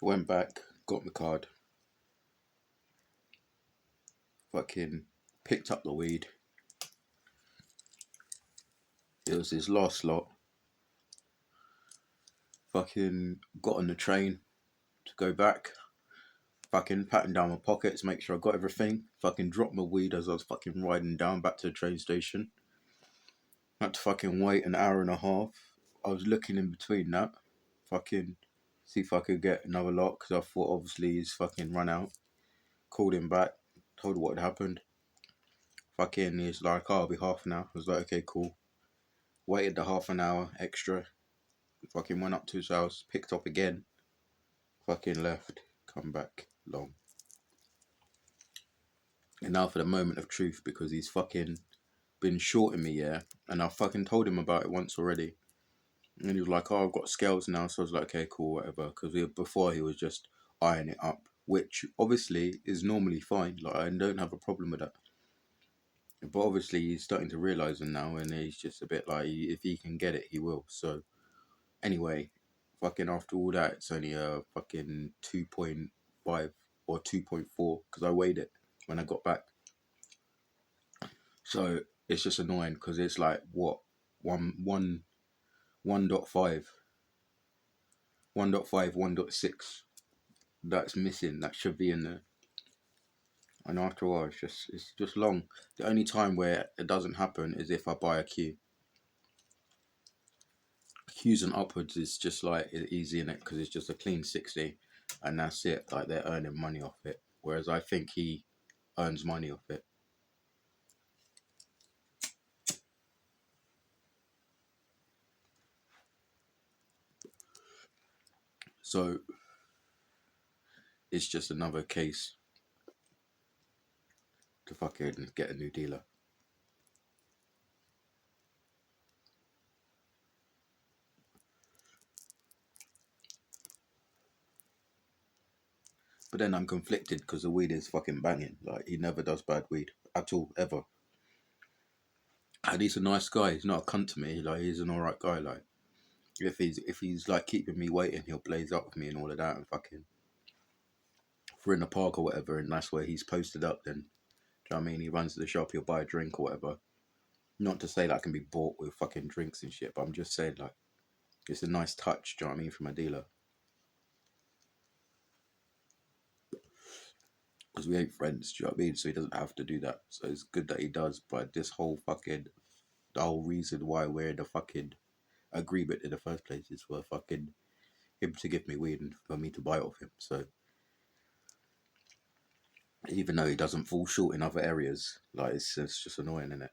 Went back, got my card, fucking picked up the weed. It was his last lot. Fucking got on the train to go back. Fucking patting down my pockets, make sure I got everything. Fucking dropped my weed as I was fucking riding down back to the train station. Had to fucking wait an hour and a half. I was looking in between that. Fucking see if I could get another lot because I thought obviously he's fucking run out. Called him back, told him what had happened. Fucking he's like, oh, I'll be half an hour. I was like, okay, cool. Waited the half an hour extra. Fucking went up to his house, picked up again. Fucking left, come back long. And now for the moment of truth because he's fucking been shorting me, yeah. And I fucking told him about it once already. And he was like, oh, I've got scales now. So I was like, okay, cool, whatever. Because before he was just eyeing it up, which obviously is normally fine. Like, I don't have a problem with that. But obviously he's starting to realise it now. And he's just a bit like, if he can get it, he will. So anyway, fucking after all that, it's only a fucking 2.5 or 2.4 because I weighed it when I got back. So it's just annoying because it's like what 1.5, 1.6 that's missing that should be in there. And after a while, it's just long. The only time where it doesn't happen is if I buy a Q. Qs and upwards is just like easy in it because it's just a clean 60, and that's it. Like they're earning money off it, whereas I think he earns money off it. So it's just another case to fucking get a new dealer. But then I'm conflicted because the weed is fucking banging. Like he never does bad weed at all, ever. And he's a nice guy. He's not a cunt to me. Like he's an alright guy. Like if he's like keeping me waiting, he'll blaze up with me and all of that. And fucking if we're in the park or whatever, and that's where he's posted up, then do you know what I mean? He runs to the shop, he'll buy a drink or whatever. Not to say that can be bought with fucking drinks and shit, but I'm just saying like it's a nice touch. Do you know what I mean? From a dealer. Because we ain't friends, do you know what I mean? So he doesn't have to do that. So it's good that he does. But this whole fucking, the whole reason why we're in the fucking agreement in the first place is for fucking him to give me weed and for me to buy it off him. So even though he doesn't fall short in other areas, like it's just annoying, isn't it?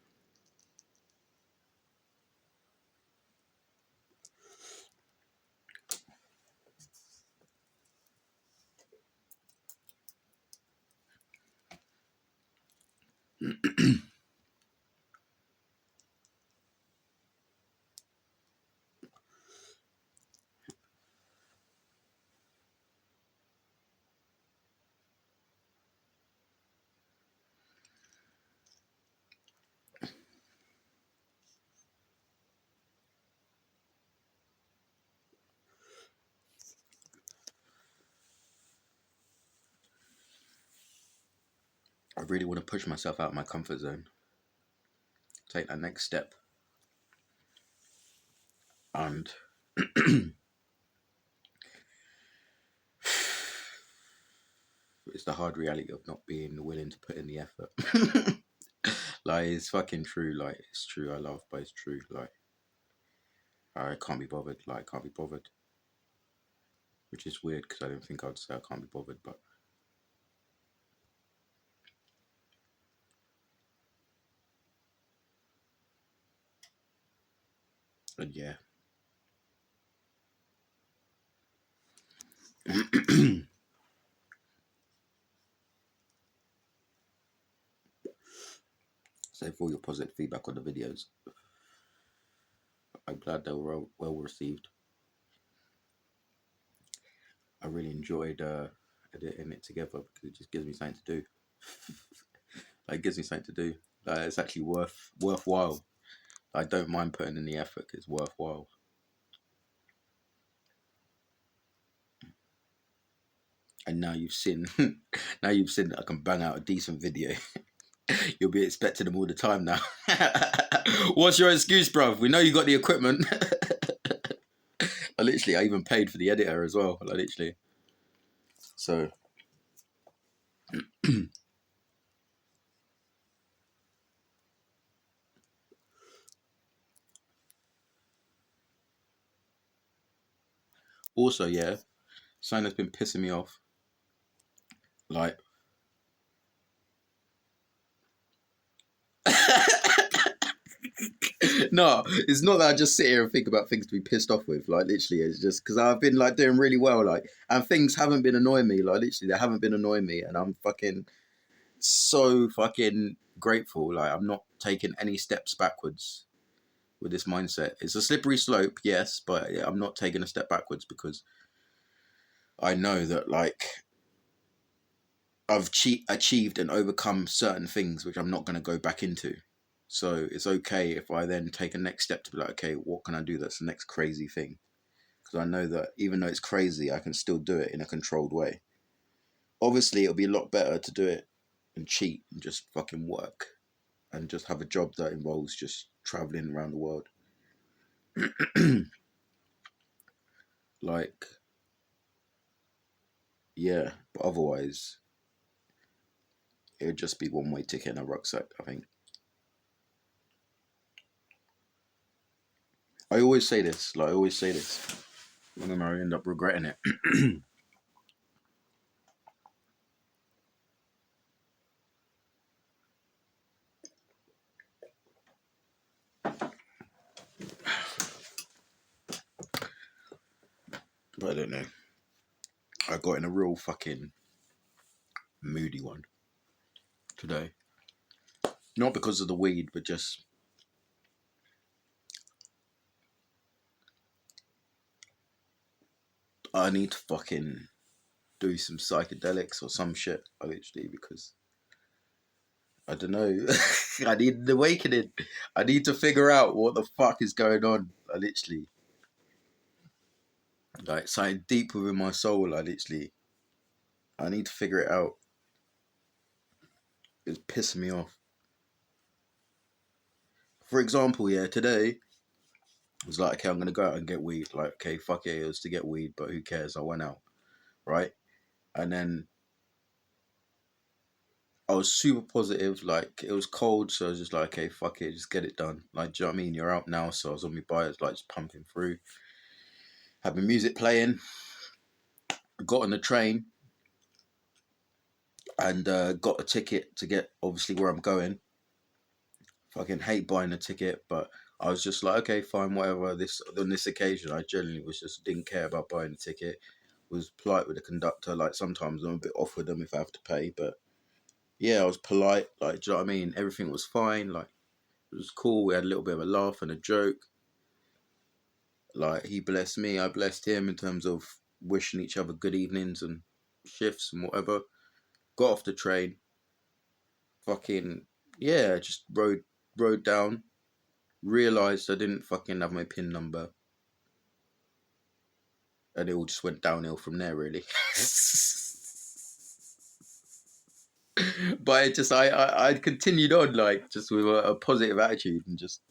I really want to push myself out of my comfort zone, take that next step, and it's the hard reality of not being willing to put in the effort. Like it's fucking true. Like it's true. I love, but it's true. Like I can't be bothered. Like can't be bothered, which is weird because I don't think I'd say I can't be bothered, but yeah. So for all your positive feedback on the videos, I'm glad they were well received. I really enjoyed editing it together because it just gives me something to do. Like, it gives me something to do. Like, it's actually worthwhile. I don't mind putting in the effort. It's worthwhile. and now you've seen, now you've seen that I can bang out a decent video. You'll be expecting them all the time now. What's your excuse, bruv? We know you got the equipment. I even paid for the editor as well. Like, literally. So. Also, yeah, something that's been pissing me off. Like. No, it's not that I just sit here and think about things to be pissed off with. Like, literally, it's just because I've been like doing really well, like, and things haven't been annoying me. Like, literally, they haven't been annoying me, and I'm fucking so fucking grateful. Like, I'm not taking any steps backwards with this mindset. It's a slippery slope, yes, but yeah, I'm not taking a step backwards because I know that, like, I've achieved and overcome certain things which I'm not going to go back into. So it's okay if I then take a next step to be like, okay, what can I do that's the next crazy thing? Because I know that even though it's crazy, I can still do it in a controlled way. Obviously, it'll be a lot better to do it and cheat and just fucking work and just have a job that involves just traveling around the world. Like, yeah, but otherwise, it would just be one-way ticket in a rucksack, I think. I always say this, like, I always say this, and then I end up regretting it. But I don't know. I got in a real fucking moody one today. Not because of the weed, but just I need to fucking do some psychedelics or some shit, literally, because I don't know. I need an awakening. I need to figure out what the fuck is going on. I literally, like, something deep within my soul. I need to figure it out. It's pissing me off. For example, yeah, today I was like, okay, I'm gonna go out and get weed. Like, okay, fuck it, it was to get weed, but who cares? I went out, right? And then I was super positive. Like, it was cold, so I was just like, okay, fuck it, just get it done. Like, do you know what I mean? You're out now, so I was on my bike, like, just pumping through, had my music playing, got on the train, and got a ticket to get obviously where I'm going. Fucking hate buying a ticket, but I was just like, okay, fine, whatever. This on this occasion, I generally was just didn't care about buying a ticket. Was polite with the conductor. Like, sometimes I'm a bit off with them if I have to pay, but yeah, I was polite. Like, do you know what I mean? Everything was fine. Like, it was cool. We had a little bit of a laugh and a joke. Like, he blessed me, I blessed him in terms of wishing each other good evenings and shifts and whatever. Got off the train, fucking yeah, just rode down. Realised I didn't fucking have my PIN number, and it all just went downhill from there, really. But it just I continued on, like, just with a positive attitude and just.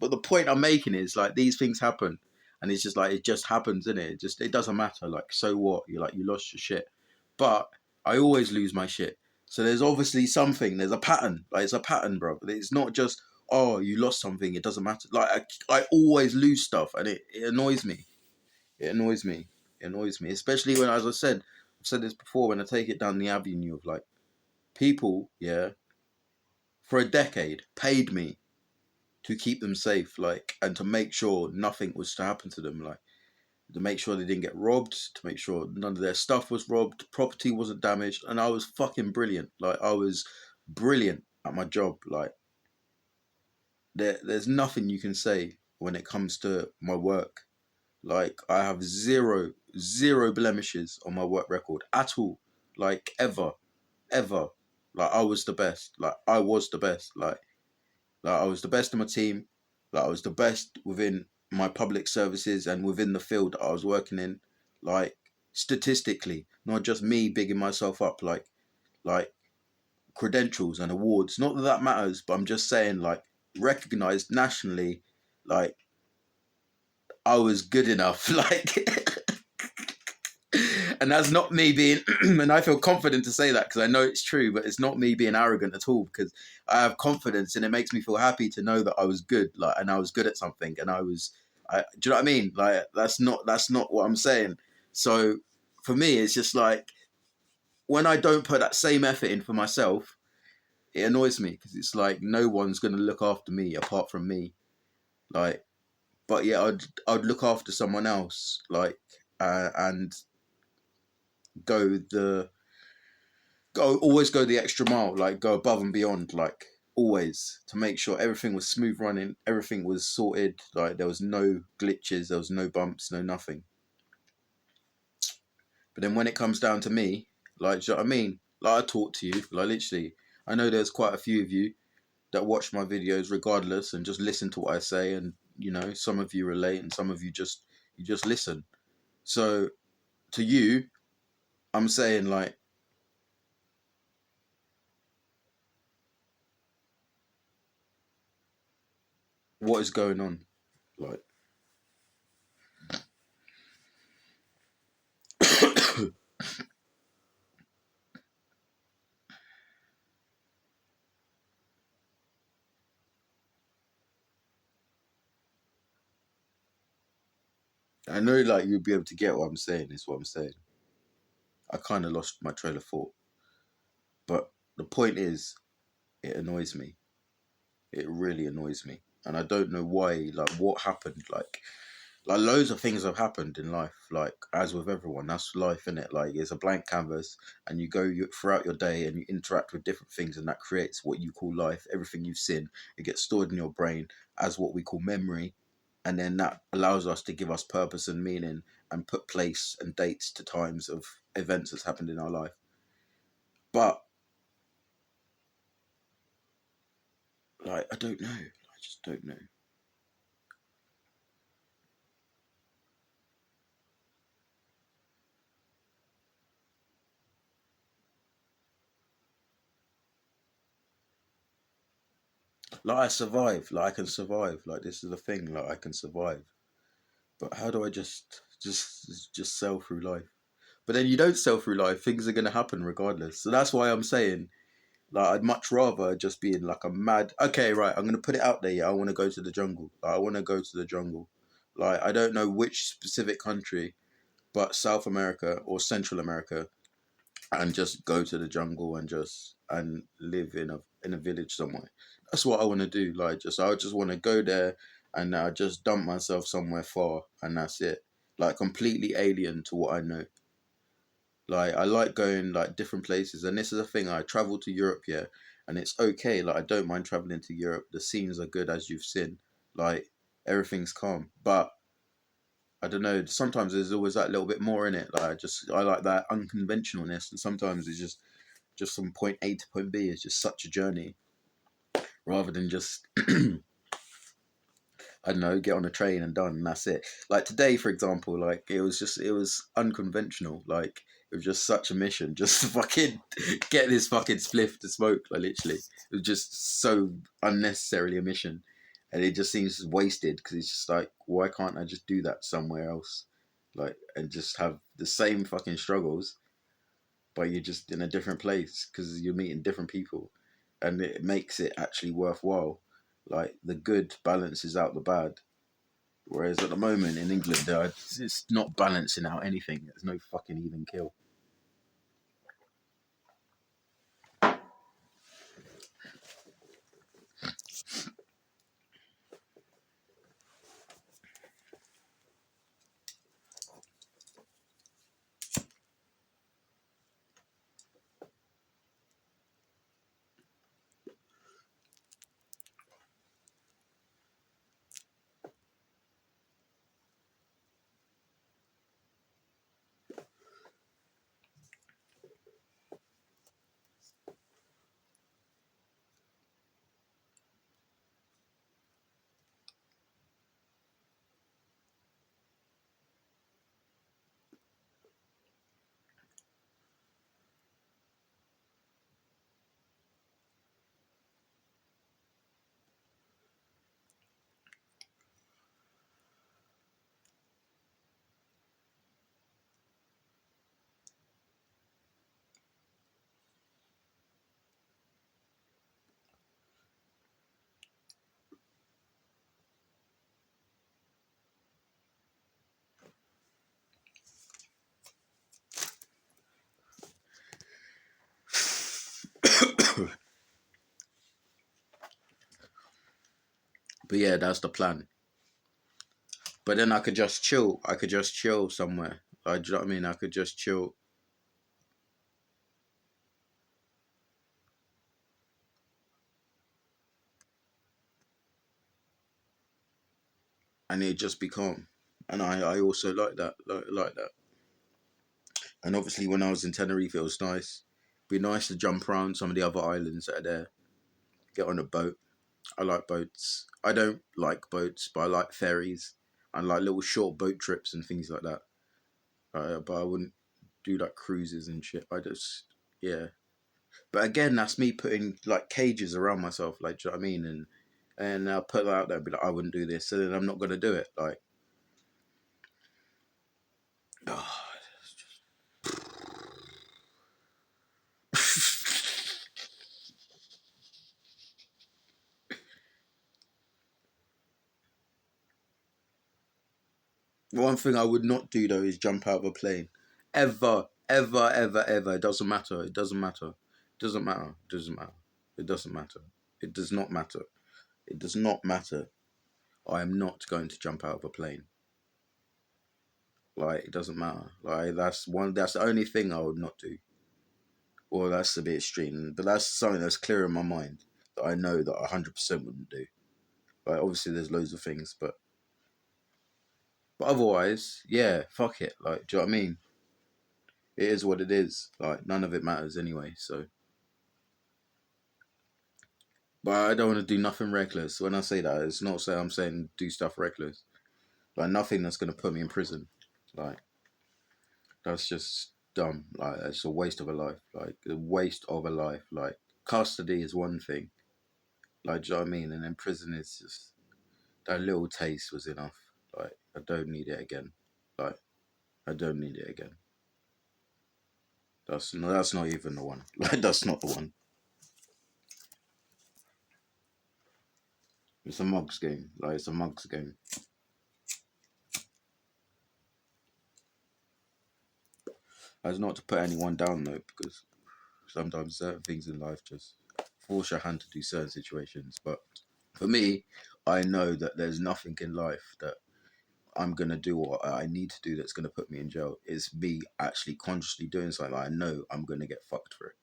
But the point I'm making is, like, these things happen, and it's just like it just happens, isn't it? It doesn't matter. Like, so what? You're like, you lost your shit, but I always lose my shit. So there's obviously something. There's a pattern. Like, it's a pattern, bro. It's not just, oh, you lost something. It doesn't matter. Like, I always lose stuff, and it annoys me. It annoys me. It annoys me, especially when, as I said, I've said this before. When I take it down the avenue of, like, people, yeah, for a decade paid me to keep them safe, like, and to make sure nothing was to happen to them, like, to make sure they didn't get robbed, to make sure none of their stuff was robbed, property wasn't damaged, and I was fucking brilliant. Like, I was brilliant at my job. Like, there's nothing you can say when it comes to my work. Like, I have zero blemishes on my work record at all. Like, ever. Like, I was the best. Like, I was the best. Like, I was the best in my team. Like, I was the best within my public services and within the field that I was working in. Like, statistically, not just me bigging myself up like credentials and awards. Not that that matters, but I'm just saying, like, recognized nationally, like, I was good enough. Like, and that's not me being, and I feel confident to say that because I know it's true, but it's not me being arrogant at all, because I have confidence and it makes me feel happy to know that I was good, like, and I was good at something, and do you know what I mean? Like, that's not what I'm saying. So for me, it's just like, when I don't put that same effort in for myself, it annoys me, because it's like no one's going to look after me apart from me. Like, but yeah, I'd look after someone else, like, and go the always go the extra mile, like go above and beyond, like always, to make sure everything was smooth running, everything was sorted, like there was no glitches, there was no bumps, no nothing. But then when it comes down to me, like, do you know what I mean? Like, I talk to you, like, literally, I know there's quite a few of you that watch my videos regardless and just listen to what I say, and some of you relate and some of you just listen. So to you, I'm saying, like, what is going on? Like, I know, like, you'll be able to get what I'm saying, is what I'm saying. I kind of lost my trail of thought. But the point is, it annoys me. It really annoys me. And I don't know why, like, what happened. Like loads of things have happened in life, like, as with everyone, that's life, innit? Like, it's a blank canvas, and throughout your day, and you interact with different things, and that creates what you call life. Everything you've seen, it gets stored in your brain as what we call memory, and then that allows us to give us purpose and meaning, and put place and dates to times of events that's happened in our life. But, like, I don't know. I just don't know. Like, I survive. Like, I can survive. Like, this is the thing. Like, I can survive. But how do I just sail through life? But then you don't sail through life. Things are gonna happen regardless. So that's why I'm saying, like, I'd much rather just be in, like, a mad. Okay, right. I'm gonna put it out there. Yeah, I want to go to the jungle. Like, I want to go to the jungle. Like, I don't know which specific country, but South America or Central America, and just go to the jungle and just and live in a village somewhere. That's what I want to do. Like, I just want to go there, and just dump myself somewhere far, and that's it. Like, completely alien to what I know. Like, I like going, like, different places, and this is the thing. I travel to Europe, yeah, and it's okay. Like, I don't mind traveling to Europe. The scenes are good, as you've seen. Like, everything's calm, but I don't know. Sometimes there's always that little bit more in it. Like, I like that unconventionalness, and sometimes it's just from point A to point B is just such a journey, rather than just I don't know, get on a train and done, and that's it. Like today, for example, like, it was unconventional. Like, it was just such a mission, just to fucking get this fucking spliff to smoke. Like, literally, it was just so unnecessarily a mission, and it just seems wasted, because it's just like, why can't I just do that somewhere else, like, and just have the same fucking struggles, but you're just in a different place because you're meeting different people, and it makes it actually worthwhile. Like, the good balances out the bad. Whereas at the moment in England, it's not balancing out anything. There's no fucking even kill. But yeah, that's the plan. But then I could just chill. I could just chill somewhere. Like, do you know what I mean? I could just chill. And it'd just be calm. And I also like that. Like that. And obviously, when I was in Tenerife, it was nice. Be nice to jump around some of the other islands that are there. Get on a boat. I like boats. I don't like boats, but I like ferries and like little short boat trips and things like that. But I wouldn't do like cruises and shit. I just, yeah. But again, that's me putting like cages around myself. Like, do you know what I mean? And I'll put that out there and be like, I wouldn't do this. So then I'm not gonna do it. Like, oh. One thing I would not do though is jump out of a plane. Ever, ever, ever, ever. It doesn't matter. It doesn't matter. It doesn't matter. It doesn't matter. It doesn't matter. It does not matter. It does not matter. I am not going to jump out of a plane. Like, it doesn't matter. Like, that's the only thing I would not do. Well, that's a bit extreme, but that's something that's clear in my mind that I know that I 100% wouldn't do. Like, obviously there's loads of things, but otherwise, yeah, fuck it. Like, do you know what I mean? It is what it is. Like, none of it matters anyway. So, but I don't want to do nothing reckless. When I say that, it's not say I'm saying do stuff reckless. Like, nothing that's gonna put me in prison. Like, that's just dumb. Like, it's a waste of a life. Like, a waste of a life. Like, custody is one thing. Like, do you know what I mean? And then prison is just that little taste was enough. Like, I don't need it again. Like, I don't need it again. That's not even the one. Like, that's not the one. It's a mugs game. Like, it's a mugs game. That's not to put anyone down though, because sometimes certain things in life just force your hand to do certain situations. But for me, I know that there's nothing in life that I'm gonna do what I need to do that's gonna put me in jail. It's me actually consciously doing something like I know I'm gonna get fucked for it.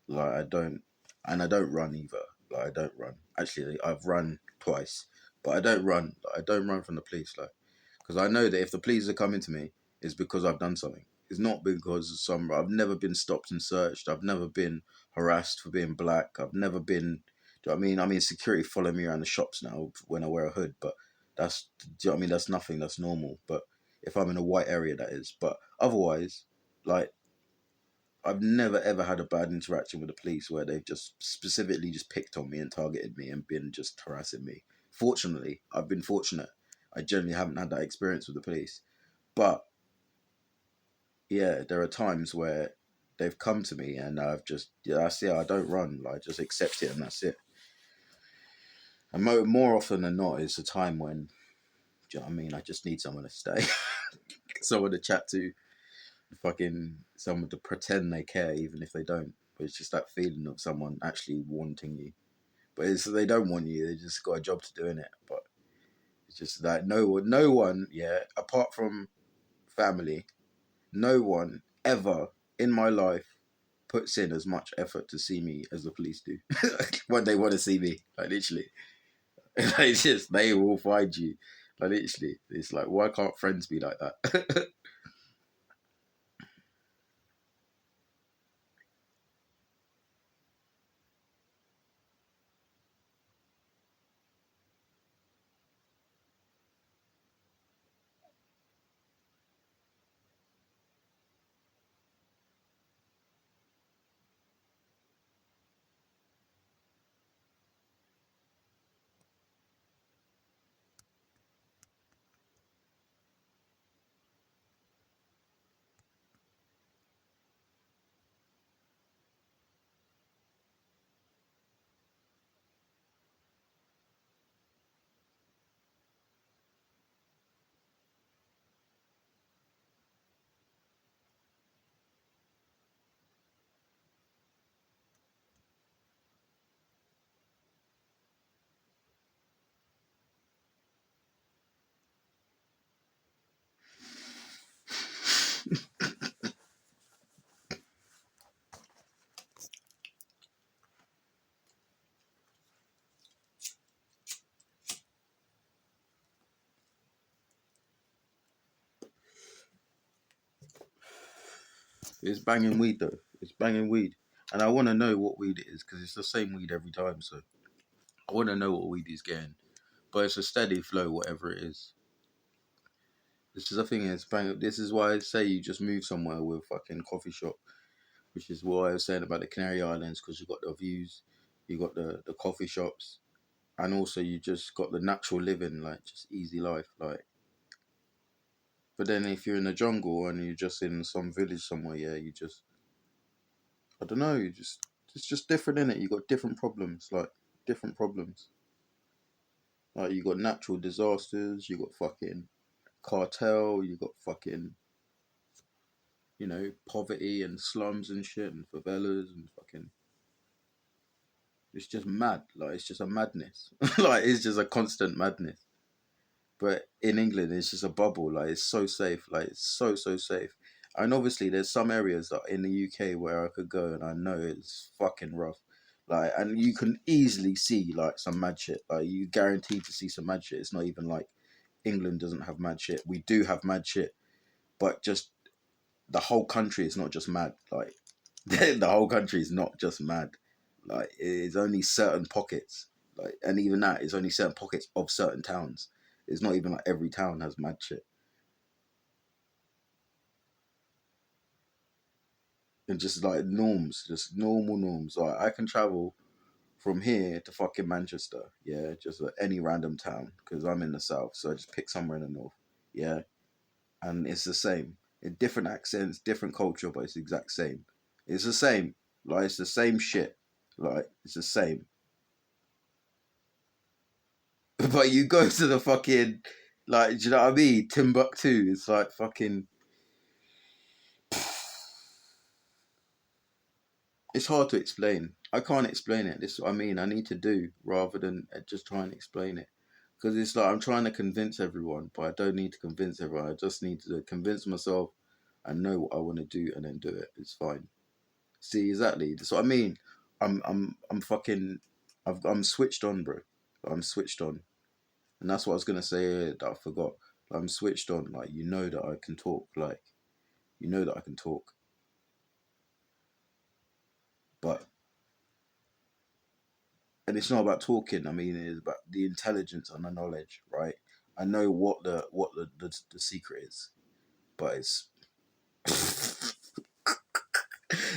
Like I don't, and I don't run either. Like I don't run. Actually, I've run twice, but I don't run. Like, I don't run from the police. Like because I know that if the police are coming to me, it's because I've done something. It's not because of some. I've never been stopped and searched. I've never been harassed for being black. I've never been. Do you know what I mean? I mean, security follow me around the shops now when I wear a hood, but that's. Do you know what I mean? That's nothing. That's normal. But if I'm in a white area, that is. But otherwise, like I've never ever had a bad interaction with the police where they've just specifically just picked on me and targeted me and been just harassing me. Fortunately, I've been fortunate. I generally haven't had that experience with the police. But yeah, there are times where they've come to me and I've just yeah, that's it. I don't run. Like just accept it and that's it. And more often than not, it's a time when do you know what I mean? I just need someone to stay, someone to chat to, fucking someone to pretend they care, even if they don't. But it's just that feeling of someone actually wanting you. But it's they don't want you. They just got a job to do in it. But it's just that no one, yeah, apart from family, no one ever in my life puts in as much effort to see me as the police do when they want to see me. Like literally, it's just they will find you. Like literally, it's like why can't friends be like that? It's banging weed though. It's banging weed, and I want to know what weed it is because it's the same weed every time. So I want to know what weed he's getting, but it's a steady flow, whatever it is. This is the thing. It's bang. This is why I say you just move somewhere with fucking coffee shop, which is what I was saying about the Canary Islands because you got the views, you got the coffee shops, and also you just got the natural living, like just easy life, like. But then if you're in the jungle and you're just in some village somewhere, yeah, you just I don't know, you just it's just different in it. You got different problems, like different problems. Like you got natural disasters, you got fucking cartel, you got fucking poverty and slums and shit and favelas and fucking it's just mad. Like it's just a madness. Like it's just a constant madness. But in England, it's just a bubble. Like it's so safe. Like it's so safe. And obviously, there's some areas that in the UK where I could go, and I know it's fucking rough. Like, and you can easily see like some mad shit. Like, you guaranteed to see some mad shit. It's not even like England doesn't have mad shit. We do have mad shit, but just the whole country is not just mad. Like, the whole country is not just mad. Like, it's only certain pockets. Like, and even that is only certain pockets of certain towns. It's not even like every town has mad shit. And just like norms, just normal norms. Like I can travel from here to fucking Manchester, yeah, just any random town because I'm in the south, so I just pick somewhere in the north, yeah, and it's the same. In different accents, different culture, but it's the exact same. It's the same. Like it's the same shit. Like it's the same. But you go to the fucking like, do you know what I mean? Timbuktu. It's like fucking. It's hard to explain. I can't explain it. This is what I mean. I need to do rather than just try and explain it. Because it's like I'm trying to convince everyone, but I don't need to convince everyone. I just need to convince myself and know what I want to do and then do it. It's fine. See, exactly. That's what I mean. I'm fucking. I'm switched on, bro. I'm switched on, and that's what I was gonna say that I forgot. I'm switched on. Like that I can talk. Like that I can talk, but and it's not about talking. I mean, it's about the intelligence and the knowledge, right? I know what the secret is, but it's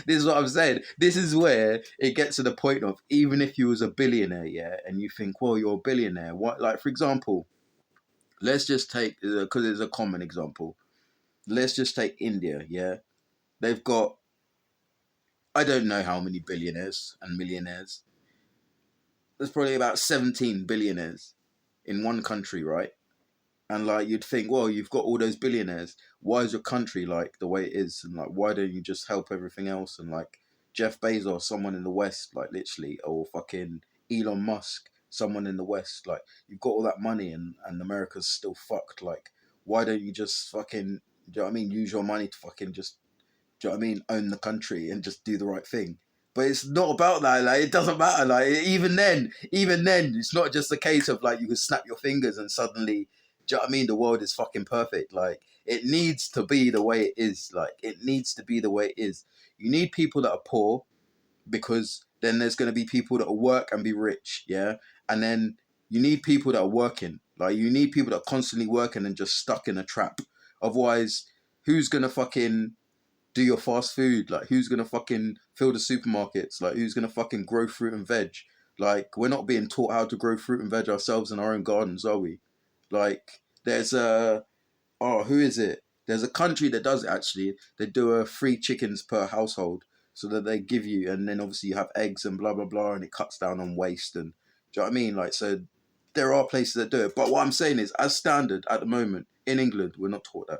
this is what I'm saying. This is where it gets to the point of even if you was a billionaire, yeah, and you think, well, you're a billionaire. What, like for example, let's just take because it's a common example. Let's just take India, yeah. They've got I don't know how many billionaires and millionaires. There's probably about 17 billionaires in one country, right? And like you'd think, well, you've got all those billionaires. Why is your country like the way it is? And like, why don't you just help everything else? And like Jeff Bezos, someone in the West, like literally, or fucking Elon Musk, someone in the West, like you've got all that money and America's still fucked. Like, why don't you just fucking, do you know what I mean? Use your money to fucking just do you know what I mean? Own the country and just do the right thing. But it's not about that. Like it doesn't matter. Like even then, it's not just a case of like you can snap your fingers and suddenly, do you know what I mean? The world is fucking perfect. Like it needs to be the way it is. Like it needs to be the way it is. You need people that are poor because then there's going to be people that will work and be rich. Yeah, and then you need people that are working. Like you need people that are constantly working and just stuck in a trap. Otherwise, who's gonna fucking do your fast food? Like, who's gonna fucking fill the supermarkets? Like, who's gonna fucking grow fruit and veg? Like, we're not being taught how to grow fruit and veg ourselves in our own gardens, are we? Like, there's a who is it? There's a country that does it actually. They do a 3 chickens per household, so that they give you, and then obviously you have eggs and blah blah blah, and it cuts down on waste and do you know what I mean? Like, so there are places that do it, but what I'm saying is, as standard at the moment in England, we're not taught that.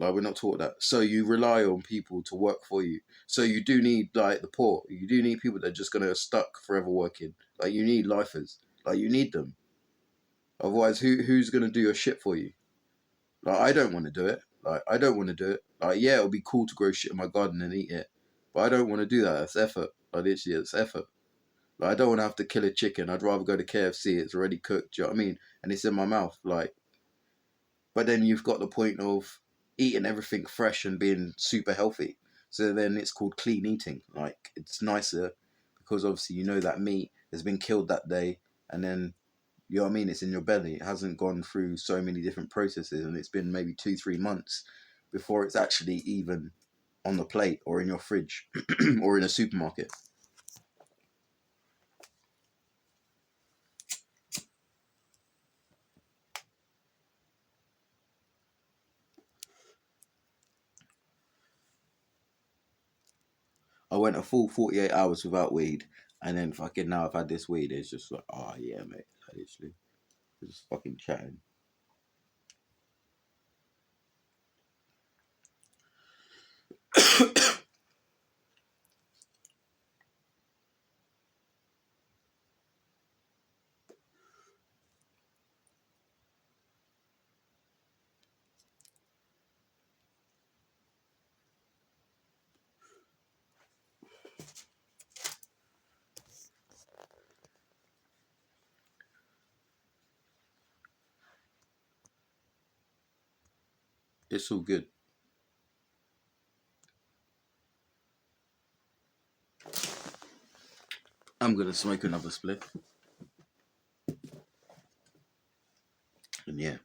Like we're not taught that. So you rely on people to work for you. So you do need like the poor. You do need people that are just gonna stuck forever working. Like you need lifers. Like you need them. Otherwise, who's gonna do your shit for you? Like I don't want to do it. Like I don't want to do it. Like yeah, it'll be cool to grow shit in my garden and eat it, but I don't want to do that. That's effort. Like literally, it's effort. Like I don't want to have to kill a chicken. I'd rather go to KFC. It's already cooked. Do you know what I mean? And it's in my mouth. Like but then you've got the point of eating everything fresh and being super healthy. So then it's called clean eating. Like it's nicer because obviously you know that meat has been killed that day, and then you know what I mean. It's in your belly. It hasn't gone through so many different processes, and it's been maybe 2-3 months before it's actually even on the plate or in your fridge or in a supermarket. I went a full 48 hours without weed, and then fucking now I've had this weed. It's just like, oh yeah, mate. Like, literally, just fucking chatting. It's all good. I'm gonna smoke another split, and yeah.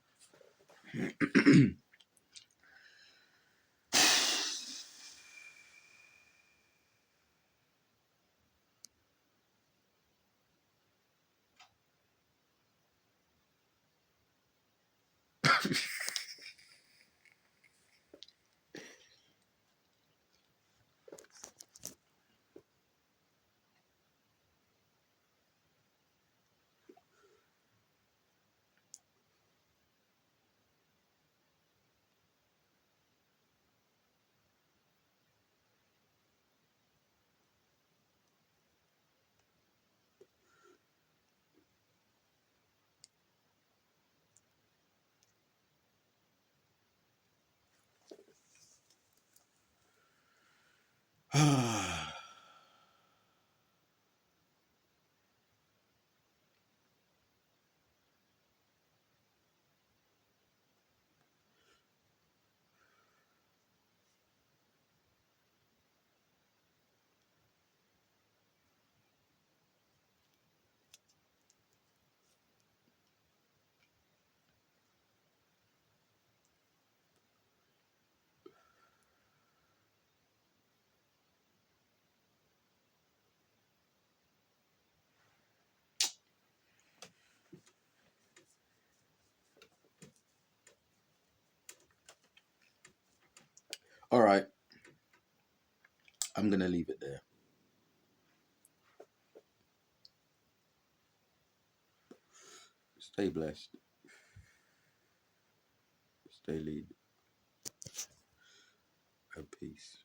All right, I'm gonna leave it there. Stay blessed. Stay lead. And peace.